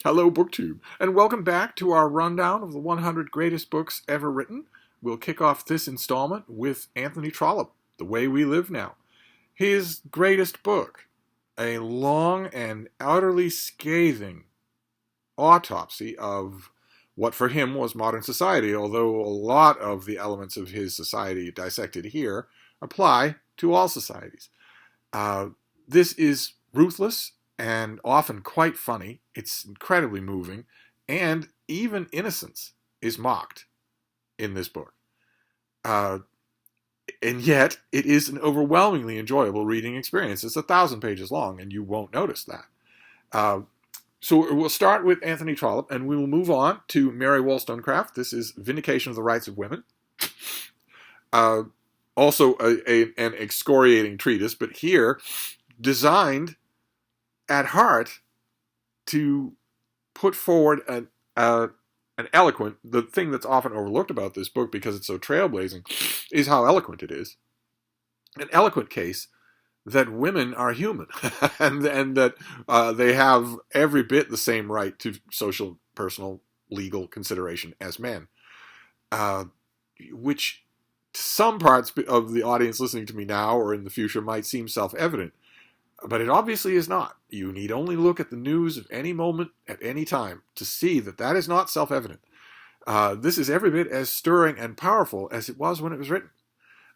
Hello, BookTube, and welcome back to our rundown of the 100 greatest books ever written. We'll kick off this installment with Anthony Trollope, The Way We Live Now. His greatest book, a long and utterly scathing autopsy of what for him was modern society, although a lot of the elements of his society dissected here apply to all societies. This is ruthless and often quite funny. It's incredibly moving, and even innocence is mocked in this book. And yet, it is an overwhelmingly enjoyable reading experience. It's 1,000 pages long, and you won't notice that. So we'll start with Anthony Trollope, and we will move on to Mary Wollstonecraft. This is Vindication of the Rights of Women. Also an excoriating treatise, but here designed at heart to put forward an eloquent, the thing that's often overlooked about this book because it's so trailblazing is how eloquent it is. An eloquent case that women are human and that they have every bit the same right to social, personal, legal consideration as men, which to some parts of the audience listening to me now or in the future might seem self-evident. But it obviously is not. You need only look at the news of any moment at any time to see that that is not self-evident. This is every bit as stirring and powerful as it was when it was written.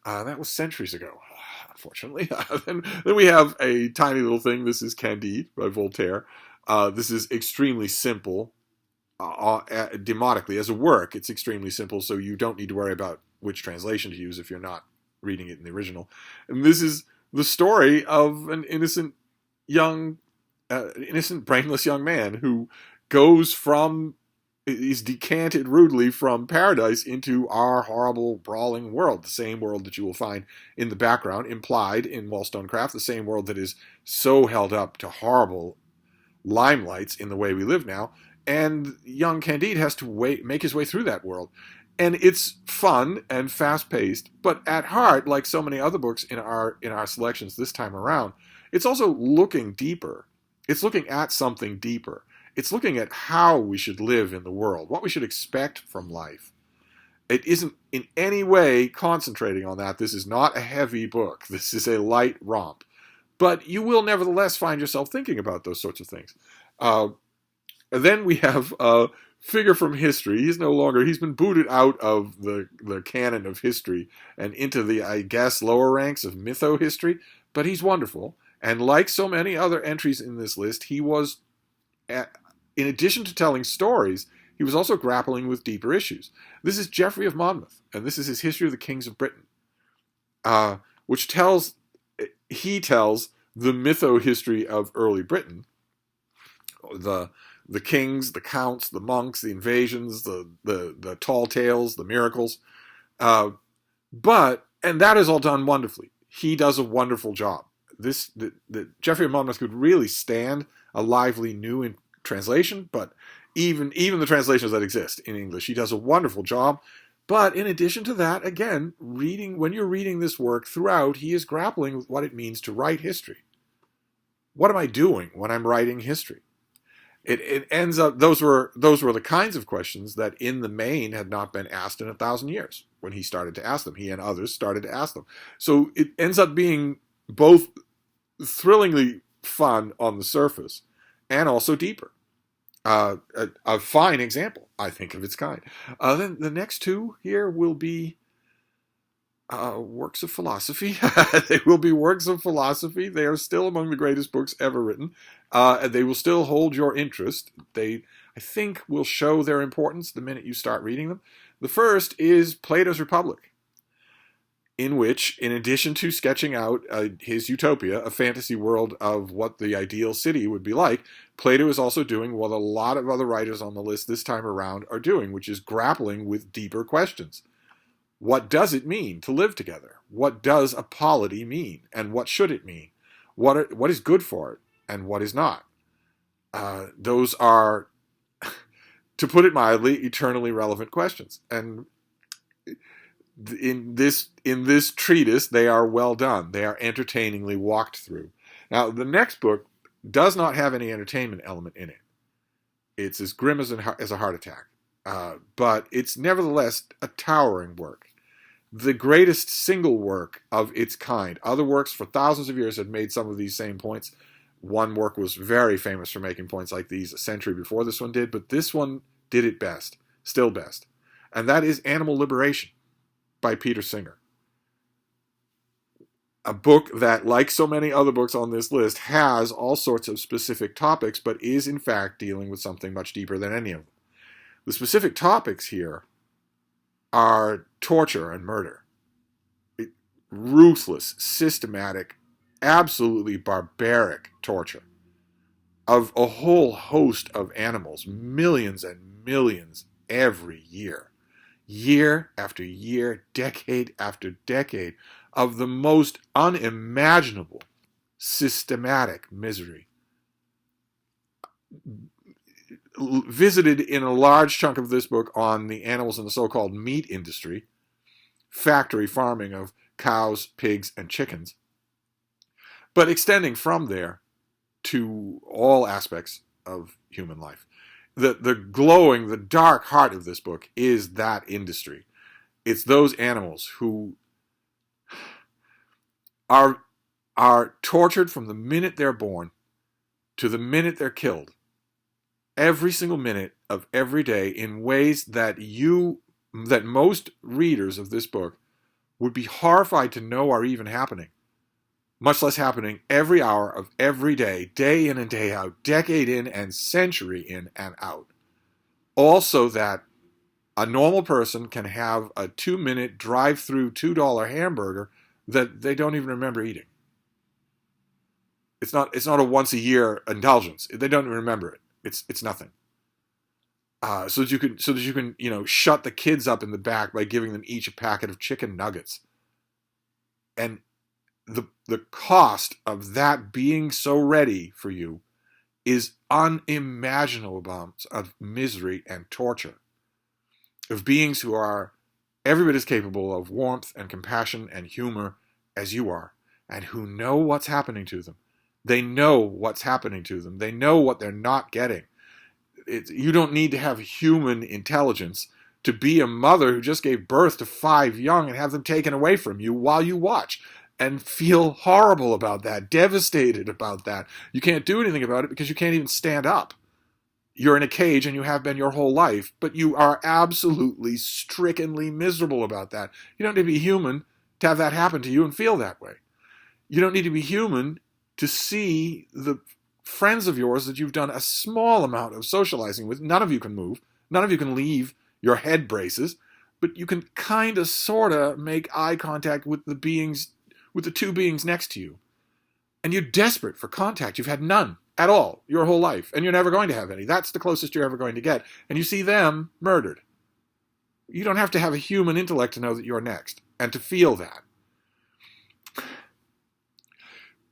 That was centuries ago, unfortunately. Then we have a tiny little thing. This is Candide by Voltaire. This is extremely simple. Demotically, as a work, it's extremely simple, so you don't need to worry about which translation to use if you're not reading it in the original. And this is the story of an innocent, brainless young man who is decanted rudely from paradise into our horrible, brawling world, the same world that you will find in the background, implied in Wollstonecraft, the same world that is so held up to horrible limelights in The Way We Live Now. And young Candide has to make his way through that world. And it's fun and fast-paced, but at heart, like so many other books in our selections this time around, it's also looking deeper. It's looking at something deeper. It's looking at how we should live in the world, what we should expect from life. It isn't in any way concentrating on that. This is not a heavy book. This is a light romp. But you will nevertheless find yourself thinking about those sorts of things. And then we have figure from history. He's been booted out of the canon of history and into the, I guess, lower ranks of mytho-history, but he's wonderful. And like so many other entries in this list, he was, in addition to telling stories, he was also grappling with deeper issues. This is Geoffrey of Monmouth, and this is his History of the Kings of Britain, which tells the mytho-history of early Britain, the kings, the counts, the monks, the invasions, the tall tales, the miracles. And that is all done wonderfully. He does a wonderful job. The Geoffrey of Monmouth could really stand a lively new translation, but even the translations that exist in English, he does a wonderful job. But in addition to that, again, when you're reading this work throughout, he is grappling with what it means to write history. What am I doing when I'm writing history? It ends up, those were the kinds of questions that in the main had not been asked in 1,000 years when he started to ask them. He and others started to ask them. So it ends up being both thrillingly fun on the surface and also deeper. A fine example, I think, of its kind. Then the next two here will be works of philosophy. They will be works of philosophy. They are still among the greatest books ever written. And they will still hold your interest. They, I think, will show their importance the minute you start reading them. The first is Plato's Republic, in which, in addition to sketching out his utopia, a fantasy world of what the ideal city would be like, Plato is also doing what a lot of other writers on the list this time around are doing, which is grappling with deeper questions. What does it mean to live together? What does a polity mean? And what should it mean? What is good for it? And what is not? Those are, to put it mildly, eternally relevant questions. And in this treatise, they are well done. They are entertainingly walked through. Now, the next book does not have any entertainment element in it. It's as grim as a heart attack. But it's nevertheless a towering work. The greatest single work of its kind. Other works for thousands of years had made some of these same points. One work was very famous for making points like these a century before this one did, but this one did it best, still best. And that is Animal Liberation by Peter Singer. A book that, like so many other books on this list, has all sorts of specific topics, but is in fact dealing with something much deeper than any of them. The specific topics here are torture and murder. Ruthless, systematic, absolutely barbaric torture of a whole host of animals, millions and millions every year. Year after year, decade after decade, of the most unimaginable, systematic misery. Visited in a large chunk of this book on the animals in the so-called meat industry, factory farming of cows, pigs, and chickens, but extending from there to all aspects of human life. The glowing, the dark heart of this book is that industry. It's those animals who are tortured from the minute they're born to the minute they're killed, every single minute of every day, in ways that most readers of this book would be horrified to know are even happening, much less happening every hour of every day, day in and day out, decade in and century in and out. Also that a normal person can have a 2-minute drive-through $2 hamburger that they don't even remember eating. It's not a once-a-year indulgence. They don't even remember it. It's nothing. So that you can shut the kids up in the back by giving them each a packet of chicken nuggets. And the cost of that being so ready for you is unimaginable amounts of misery and torture. Of beings who are every bit as capable of warmth and compassion and humor as you are, and who know what's happening to them. They know what's happening to them. They know what they're not getting. You don't need to have human intelligence to be a mother who just gave birth to 5 young and have them taken away from you while you watch and feel horrible about that, devastated about that. You can't do anything about it because you can't even stand up. You're in a cage and you have been your whole life, but you are absolutely strickenly miserable about that. You don't need to be human to have that happen to you and feel that way. You don't need to be human to see the friends of yours that you've done a small amount of socializing with. None of you can move. None of you can leave your head braces, but you can kind of, sort of make eye contact with the 2 beings next to you. And you're desperate for contact. You've had none at all your whole life, and you're never going to have any. That's the closest you're ever going to get. And you see them murdered. You don't have to have a human intellect to know that you're next, and to feel that.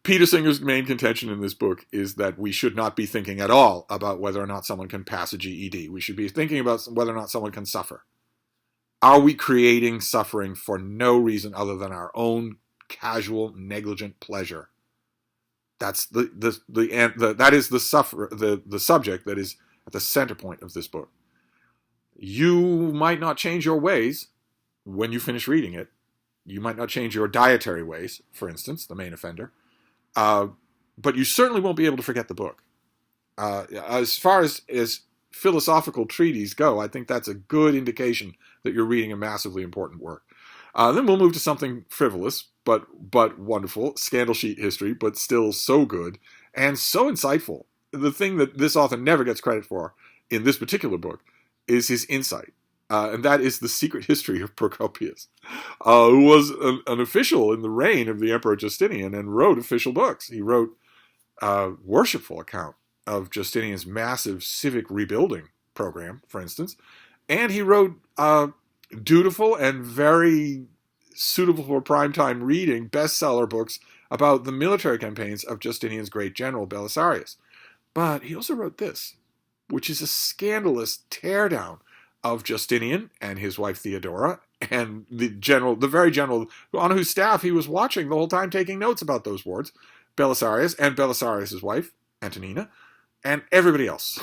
Peter Singer's main contention in this book is that we should not be thinking at all about whether or not someone can pass a GED. We should be thinking about whether or not someone can suffer. Are we creating suffering for no reason other than our own casual, negligent pleasure? That's the subject that is at the center point of this book. You might not change your ways when you finish reading it. You might not change your dietary ways, for instance, the main offender. But you certainly won't be able to forget the book. As far as philosophical treatises go, I think that's a good indication that you're reading a massively important work. Then we'll move to something frivolous, but wonderful, scandal sheet history, but still so good and so insightful. The thing that this author never gets credit for in this particular book is his insight. And that is the secret history of Procopius, who was an official in the reign of the Emperor Justinian and wrote official books. He wrote a worshipful account of Justinian's massive civic rebuilding program, for instance. And he wrote dutiful and very suitable for primetime reading bestseller books about the military campaigns of Justinian's great general, Belisarius. But he also wrote this, which is a scandalous teardown of Justinian and his wife Theodora and the very general on whose staff he was watching the whole time, taking notes about those wars, Belisarius and Belisarius' wife, Antonina, and everybody else,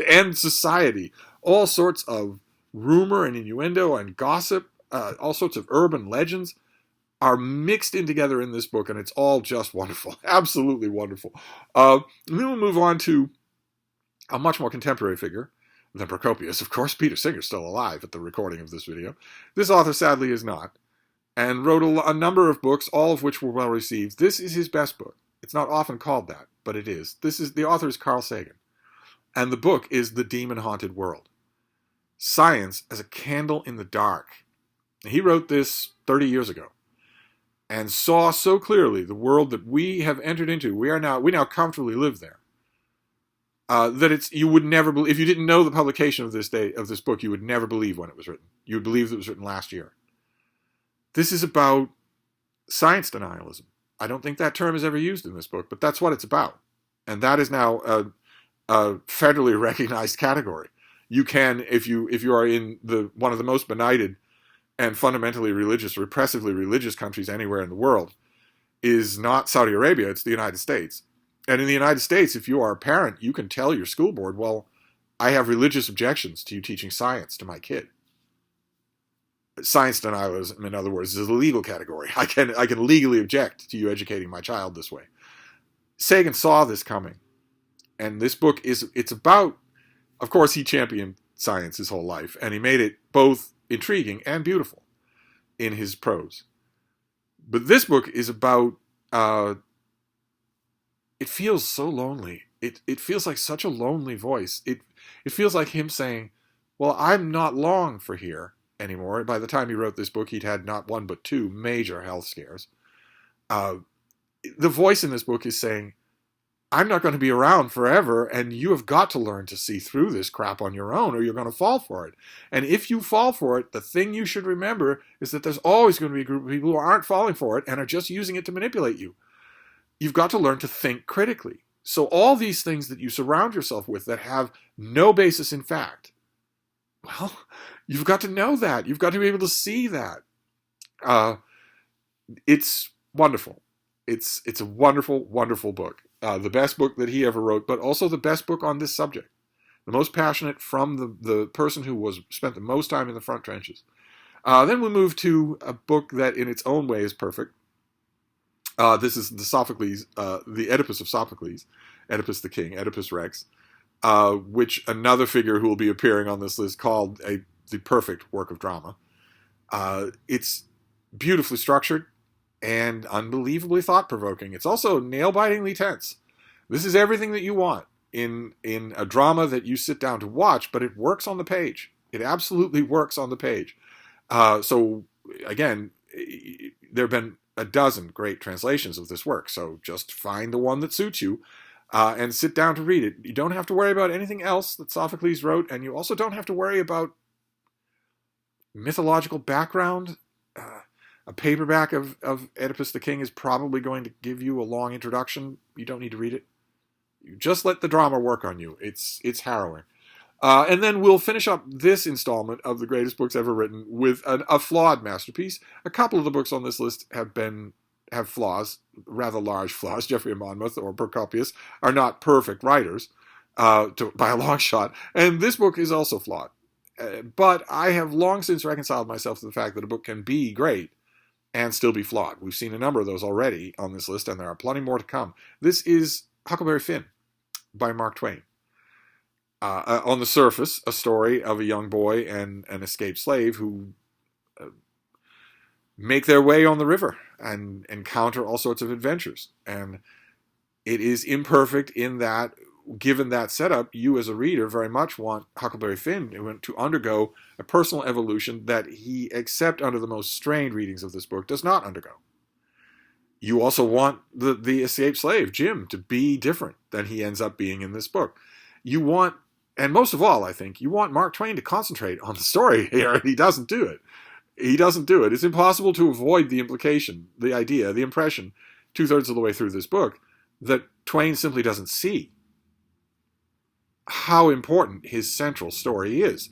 and society. All sorts of rumor and innuendo and gossip, all sorts of urban legends are mixed in together in this book, and it's all just wonderful. Absolutely wonderful. And then we'll move on to a much more contemporary figure than Procopius. Of course, Peter Singer's still alive at the recording of this video. This author, sadly, is not, and wrote a number of books, all of which were well received. This is his best book. It's not often called that, but it is. The author is Carl Sagan, and the book is The Demon-Haunted World. Science as a candle in the dark. He wrote this 30 years ago, and saw so clearly the world that we have entered into. We now comfortably live there. That you would never believe, if you didn't know the publication of this book, you would never believe when it was written. You would believe that it was written last year. This is about science denialism. I don't think that term is ever used in this book, but that's what it's about. And that is now a federally recognized category. You can, if you are in one of the most benighted and fundamentally religious, repressively religious countries anywhere in the world, is not Saudi Arabia, it's the United States. And in the United States, if you are a parent, you can tell your school board, well, I have religious objections to you teaching science to my kid. Science denialism, in other words, is a legal category. I can legally object to you educating my child this way. Sagan saw this coming. And this book it's about, of course, he championed science his whole life, and he made it both intriguing and beautiful in his prose. But this book is about, it feels so lonely. It feels like such a lonely voice. It feels like him saying, well, I'm not long for here anymore. By the time he wrote this book, he'd had not one but two major health scares. The voice in this book is saying, I'm not going to be around forever, and you have got to learn to see through this crap on your own, or you're going to fall for it. And if you fall for it, the thing you should remember is that there's always going to be a group of people who aren't falling for it and are just using it to manipulate you. You've got to learn to think critically. So all these things that you surround yourself with that have no basis in fact, well, you've got to know that. You've got to be able to see that. It's wonderful. It's a wonderful, wonderful book. The best book that he ever wrote, but also the best book on this subject. The most passionate from the person who spent the most time in the front trenches. Then we move to a book that in its own way is perfect. This is the Oedipus of Sophocles, Oedipus the King, Oedipus Rex, which another figure who will be appearing on this list called the perfect work of drama. It's beautifully structured and unbelievably thought-provoking. It's also nail-bitingly tense. This is everything that you want in a drama that you sit down to watch, but it works on the page. It absolutely works on the page. So, again, there have been a dozen great translations of this work, so just find the one that suits you and sit down to read it. You don't have to worry about anything else that Sophocles wrote, and you also don't have to worry about mythological background. A paperback of Oedipus the King is probably going to give you a long introduction. You don't need to read it. You just let the drama work on you. It's harrowing. And then we'll finish up this installment of the greatest books ever written with a flawed masterpiece. A couple of the books on this list have flaws, rather large flaws. Geoffrey of Monmouth or Procopius are not perfect writers by a long shot. And this book is also flawed. But I have long since reconciled myself to the fact that a book can be great and still be flawed. We've seen a number of those already on this list, and there are plenty more to come. This is Huckleberry Finn by Mark Twain. On the surface, a story of a young boy and an escaped slave who make their way on the river and encounter all sorts of adventures. And it is imperfect in that, given that setup, you as a reader very much want Huckleberry Finn to undergo a personal evolution that he, except under the most strained readings of this book, does not undergo. You also want the escaped slave, Jim, to be different than he ends up being in this book. You want, and most of all, I think, you want Mark Twain to concentrate on the story here, and he doesn't do it. He doesn't do it. It's impossible to avoid the implication, the idea, the impression, 2/3 of the way through this book, that Twain simply doesn't see how important his central story is.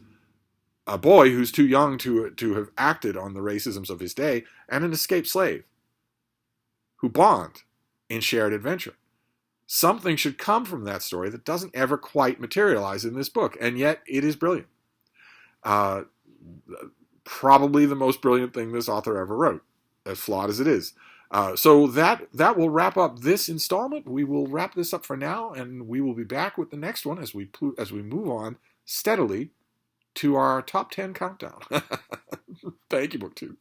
A boy who's too young to have acted on the racisms of his day, and an escaped slave who bond in shared adventure. something should come from that story that doesn't ever quite materialize in this book, and yet it is brilliant. Probably the most brilliant thing this author ever wrote, as flawed as it is. So that will wrap up this installment. We will wrap this up for now, and we will be back with the next one as we move on steadily to our top 10 countdown. Thank you, BookTube.